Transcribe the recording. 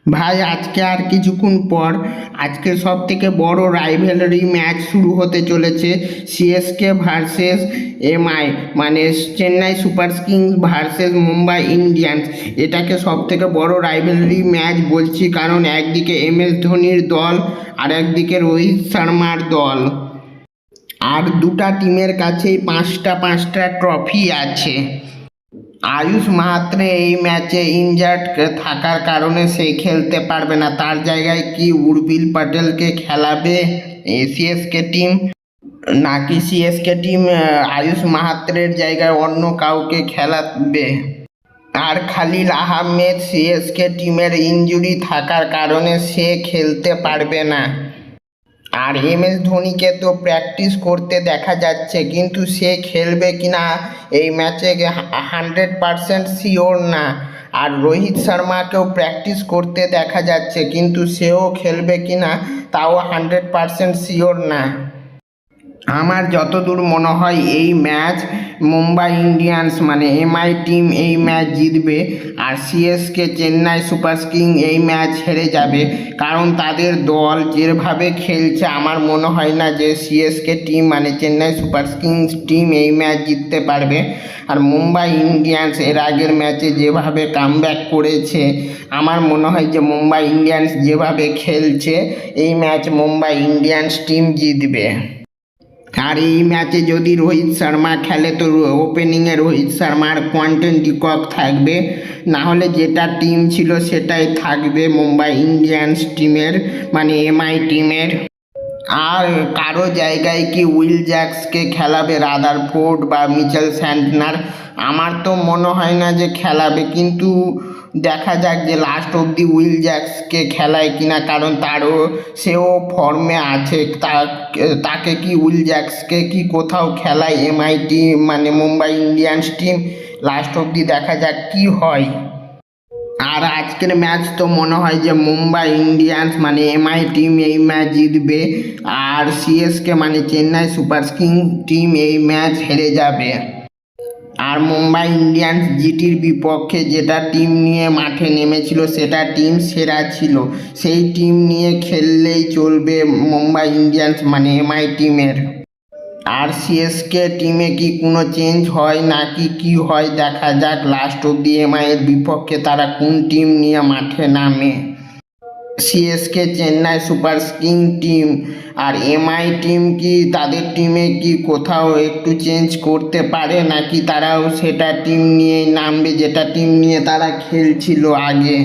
ভাই আজকে আর কিছুক্ষণ পর আজকে সব থেকে বড় রাইভেলরি ম্যাচ শুরু হতে চলেছে। সিএসকে ভার্সেস এমআই, মানে Chennai Super Kings versus Mumbai Indians. এটাকে সব থেকে বড় রাইভেলরি ম্যাচ বলছি, কারণ একদিকে MS ধোনির দল আর একদিকে রোহিত শর্মার দল। আর দুটা টিমের কাছেই পাঁচটা পাঁচটা ট্রফি আছে। আয়ুষ মাহাত্রে এই ম্যাচে ইনজার্ড থাকার কারণে সে খেলতে পারবে না। তার জায়গায় কি উর্বিল পটেলকে খেলাবে সিএসকে টিম, নাকি সিএসকে টিম আয়ুষ মাহাত্রের জায়গায় অন্য কাউকে খেলাবে? আর খালিল আহমেদ সিএসকে টিমের ইনজুরি থাকার কারণে সে খেলতে পারবে না। আর MS ধোনিকে তো প্র্যাকটিস করতে দেখা যাচ্ছে, কিন্তু সে খেলবে কিনা এই ম্যাচে 100% শিওর না। আর রোহিত শর্মাকেও প্র্যাকটিস করতে দেখা যাচ্ছে, কিন্তু সেও খেলবে কিনা তাও 100% শিওর না। আমার যতদূর মনে হয় এই ম্যাচ মুম্বাই ইন্ডিয়ান্স মানে এমআই টিম এই ম্যাচ জিতবে, আর সিএসকে চেন্নাই সুপার কিং এই ম্যাচ হেরে যাবে। কারণ তাদের দল যেভাবে খেলছে আমার মনে হয় না যে সিএসকে টিম মানে চেন্নাই সুপার কিংস টিম এই ম্যাচ জিততে পারবে। আর মুম্বাই ইন্ডিয়ান্স এর আগের ম্যাচে যেভাবে কামব্যাক করেছে, আমার মনে হয় যে মুম্বাই ইন্ডিয়ান্স যেভাবে খেলছে এই ম্যাচ মুম্বাই ইন্ডিয়ান্স টিম জিতবে। আর এই ম্যাচে যদি রোহিত শর্মা খেলে তো ওপেনিংয়ে রোহিত শর্মার কোয়ান্টন ডিকক থাকবে, না হলে যেটা টিম ছিল সেটাই থাকবে মুম্বাই ইন্ডিয়ান্স টিমের মানে এমআই টিমের। আর কারো জায়গায় কি উইল জ্যাক্সকে খেলাবে রাদারফোর্ড বা মিচেল স্যান্টনার? আমার তো মনে হয় না যে খেলাবে, কিন্তু দেখা যাক যে লাস্ট অবধি উইল জ্যাক্সকে খেলায় কিনা, কারণ সেও ফর্মে আছে। তাকে কি উইল জ্যাক্সকে কি কোথাও খেলায় এমআই টিম মানে মুম্বাই ইন্ডিয়ান্স টিম? লাস্ট অবধি দেখা যাক কি হয়। আর আজকের ম্যাচ তো মনে হয় যে মুম্বাই ইন্ডিয়ান্স মানে এমআই টিম এই ম্যাচ জিতবে, আর সিএসকে মানে চেন্নাই সুপার কিং টিম এই ম্যাচ হেরে যাবে। আর মুম্বাই ইন্ডিয়ান্স জিটির বিপক্ষে যেটা টিম নিয়ে মাঠে নেমেছিল সেটা টিম সেরা ছিল, সেই টিম নিয়ে খেললেই চলবে মুম্বাই ইন্ডিয়ান্স মানে এমআই টিমের। আর সিএসকে টিমে কি কোনো চেঞ্জ হয় নাকি কি হয় দেখা যাক লাস্ট অব্দি এমআই এর বিপক্ষে তারা কোন টিম নিয়ে মাঠে নামে। CSK Chennai super king team আর এমআই টিম কি তাদের টিমে কি কোথাও একটু চেঞ্জ করতে পারে, নাকি তারাও সেটা টিম নিয়েই নামবে যেটা টিম নিয়ে তারা খেলছিল আগে?